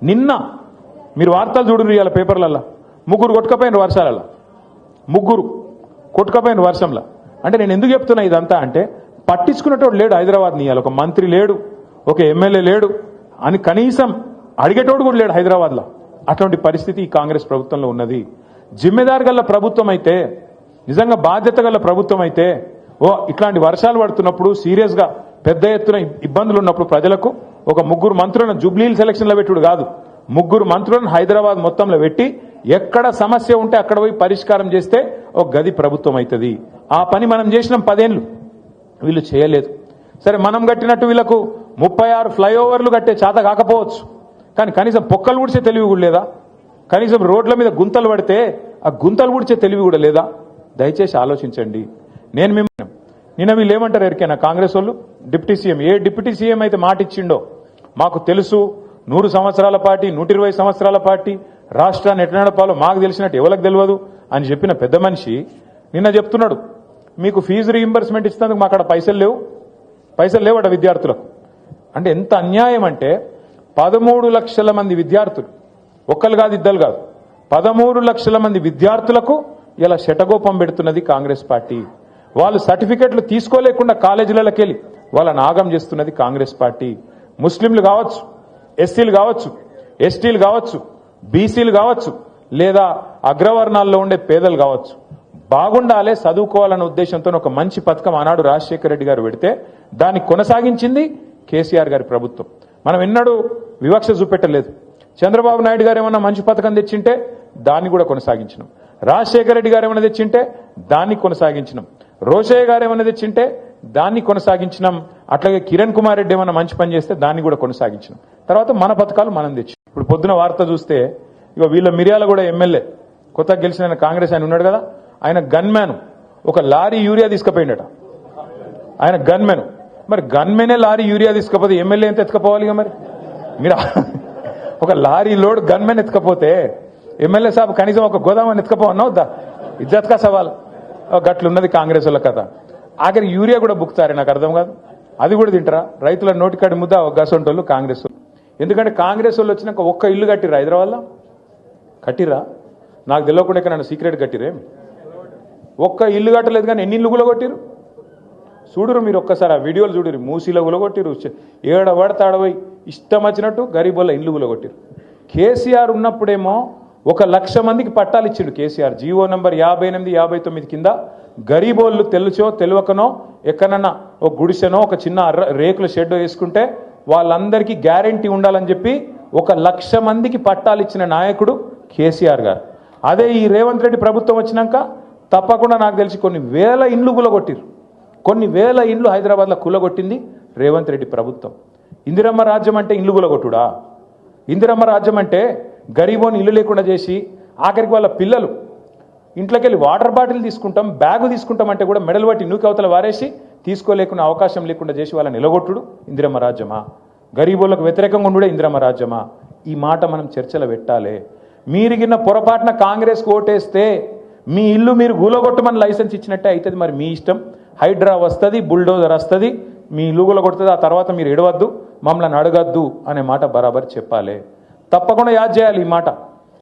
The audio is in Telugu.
నిన్న మీరు వార్తలు చూడండి ఇవాళ పేపర్లలో ముగ్గురు కొట్టుకపోయిన వర్షాలలో, ముగ్గురు కొట్టుకపోయిన వర్షంలో. అంటే నేను ఎందుకు చెప్తున్నా ఇదంతా అంటే పట్టించుకునేటోడు లేడు హైదరాబాద్ని. ఇవాళ ఒక మంత్రి లేడు, ఒక ఎమ్మెల్యే లేడు అని కనీసం అడిగేటోడు కూడా లేడు హైదరాబాద్లో. అటువంటి పరిస్థితి ఈ కాంగ్రెస్ ప్రభుత్వంలో ఉన్నది. జిమ్మెదారు గల ప్రభుత్వం అయితే, నిజంగా బాధ్యత గల ప్రభుత్వం అయితే ఇట్లాంటి వర్షాలు పడుతున్నప్పుడు సీరియస్గా పెద్ద ఎత్తున ఇబ్బందులు ఉన్నప్పుడు ప్రజలకు ఒక ముగ్గురు మంత్రులను జూబ్లీహిల్స్ సెలక్షన్లో పెట్టుడు కాదు, ముగ్గురు మంత్రులను హైదరాబాద్ మొత్తంలో పెట్టి ఎక్కడ సమస్య ఉంటే అక్కడ పోయి పరిష్కారం చేస్తే ఒక గది ప్రభుత్వం అవుతుంది. ఆ పని మనం చేసినాం 10 ఏళ్ళు, వీళ్ళు చేయలేదు. సరే మనం కట్టినట్టు వీళ్ళకు 36 ఫ్లైఓవర్లు కట్టే చేత కాకపోవచ్చు, కానీ కనీసం పొక్కలు ఊడ్చే తెలివి కూడా లేదా? కనీసం రోడ్ల మీద గుంతలు పడితే ఆ గుంతలు ఊడ్చే తెలివి కూడా లేదా? దయచేసి ఆలోచించండి. నేను మిమ్మల్ని నిన్న వీళ్ళు ఏమంటారు ఎరికైనా కాంగ్రెస్ వాళ్ళు, డిప్యూటీ సీఎం ఏ డిప్యూటీ సీఎం అయితే మాట ఇచ్చిండో మాకు తెలుసు, 100 సంవత్సరాల పార్టీ 120 సంవత్సరాల పార్టీ రాష్ట్రాన్ని ఎట్లా నడపాలో మాకు తెలిసినట్టు ఎవరికి తెలియదు అని చెప్పిన పెద్ద మనిషి నిన్న చెప్తున్నాడు మీకు ఫీజు రీయింబర్స్మెంట్ ఇచ్చినందుకు మా అక్కడ పైసలు లేవట విద్యార్థులకు. అంటే ఎంత అన్యాయం అంటే 13 లక్షల మంది విద్యార్థులు, ఒక్కరు కాదు ఇద్దరు కాదు, 13 లక్షల మంది విద్యార్థులకు ఇలా శటగోపం పెడుతున్నది కాంగ్రెస్ పార్టీ. వాళ్ళు సర్టిఫికెట్లు తీసుకోలేకుండా కాలేజీలకి వెళ్ళి వాళ్ళని ఆగం చేస్తున్నది కాంగ్రెస్ పార్టీ. ముస్లింలు కావచ్చు, ఎస్సీలు కావచ్చు, ఎస్టీలు కావచ్చు, బీసీలు కావచ్చు, లేదా అగ్రవర్ణాల్లో ఉండే పేదలు కావచ్చు, బాగుండాలే చదువుకోవాలన్న ఉద్దేశంతో ఒక మంచి పథకం ఆనాడు రాజశేఖర రెడ్డి గారు పెడితే దాన్ని కొనసాగించింది కేసీఆర్ గారి ప్రభుత్వం. మనం ఎన్నడూ వివక్ష చూపెట్టలేదు. చంద్రబాబు నాయుడు గారు ఏమన్నా మంచి పథకం తెచ్చింటే దాన్ని కూడా కొనసాగించినాం. రాజశేఖర రెడ్డి గారు ఏమైనా తెచ్చింటే దాన్ని కొనసాగించినాం. రోషయ్య గారు ఏమైనా తెచ్చింటే దాన్ని కొనసాగించినాం. అట్లాగే కిరణ్ కుమార్ రెడ్డి ఏమైనా మంచి పని చేస్తే దాన్ని కూడా కొనసాగించినాం. తర్వాత మన పథకాలు మనం తెచ్చి ఇప్పుడు పొద్దున వార్త చూస్తే ఇక వీళ్ళ మిర్యాల కూడా ఎమ్మెల్యే కొత్తగా గెలిచిన కాంగ్రెస్ ఆయన ఉన్నాడు కదా, ఆయన గన్మ్యాన్ ఒక లారీ యూరియా తీసుకుపోయిండట. ఆయన గన్మెన్, మరి గన్మెనే లారీ యూరియా తీసుకపోతే ఎమ్మెల్యే ఎంత ఎత్తుకపోవాలి? మరి మీరు ఒక లారీ లోడ్ గన్మెన్ ఎత్తుకపోతే ఎమ్మెల్యే సాబ్ కనీసం ఒక గోదామని ఎత్తుకపోవన్నా వద్దా? ఇజ్జత్ కా సవాల్. గట్లున్నది కాంగ్రెస్ వాళ్ళ కథ. ఆఖరి యూరియా కూడా బుక్తారే, నాకు అర్థం కాదు. అది కూడా తింటారా? రైతుల నోటికాడి ముద్ద గసంటోళ్ళు కాంగ్రెస్. ఎందుకంటే కాంగ్రెస్ వాళ్ళు వచ్చినాక ఒక్క ఇల్లు కట్టిరా హైదరాబాద్లో? కట్టిరా? నాకు తెలియకుండా ఇక్కడ సీక్రెట్ కట్టిరే. ఒక్క ఇల్లు కట్టలేదు, కానీ ఎన్ని ఇల్లు గులగొట్టిరు చూడురు మీరు. ఒక్కసారి ఆ వీడియోలు చూడురు. మూసీలో గులగొట్టిరు, ఏడబడతాడబోయి ఇష్టం వచ్చినట్టు గరీబోళ్ళ ఇల్లు గులగొట్టిరు. కేసీఆర్ ఉన్నప్పుడేమో 1,00,000 మందికి పట్టాలు ఇచ్చిండు కేసీఆర్. జీవో నంబర్ 58, 59 కింద గరీబోళ్ళు తెలుసో తెలియకనో ఎక్కడన్నా ఒక గుడిసెనో ఒక చిన్న రేకుల షెడ్ వేసుకుంటే వాళ్ళందరికీ గ్యారంటీ ఉండాలని చెప్పి 1,00,000 మందికి పట్టాలు ఇచ్చిన నాయకుడు కేసీఆర్ గారు. అదే ఈ రేవంత్ రెడ్డి ప్రభుత్వం వచ్చినాక తప్పకుండా నాకు తెలిసి కొన్ని వేల ఇండ్లు కూలగొట్టిరు. కొన్ని వేల ఇండ్లు హైదరాబాద్లో కూలగొట్టింది రేవంత్ రెడ్డి ప్రభుత్వం. ఇందిరమ్మ రాజ్యం అంటే ఇండ్లు కూలగొట్టుడా? ఇందిరమ్మ రాజ్యం అంటే గరీబోని ఇల్లు లేకుండా చేసి ఆఖరికి వాళ్ళ పిల్లలు ఇంట్లోకి వెళ్ళి వాటర్ బాటిల్ తీసుకుంటాం, బ్యాగు తీసుకుంటాం అంటే కూడా మెడలు పట్టి నూకవతల వారేసి తీసుకోలేకునే అవకాశం లేకుండా చేసి వాళ్ళని నిలగొట్టుడు ఇందిరమ్మ రాజ్యమా? గరీబోళ్ళకు వ్యతిరేకంగా ఉండే ఇందిరమ్మ రాజ్యమా? ఈ మాట మనం చర్చలు పెట్టాలి. మీరిగిన పొరపాటున కాంగ్రెస్కు ఓటేస్తే మీ ఇల్లు మీరు గూలగొట్టమని లైసెన్స్ ఇచ్చినట్టే అవుతుంది. మరి మీ ఇష్టం. హైడ్రా వస్తుంది, బుల్డోజర్ వస్తుంది, మీ ఇల్లు గూలగొడుతుంది. ఆ తర్వాత మీరు ఎడవద్దు, మమ్మల్ని అడగద్దు అనే మాట బరాబర్ చెప్పాలి. తప్పకుండా యాద్ చేయాలి ఈ మాట.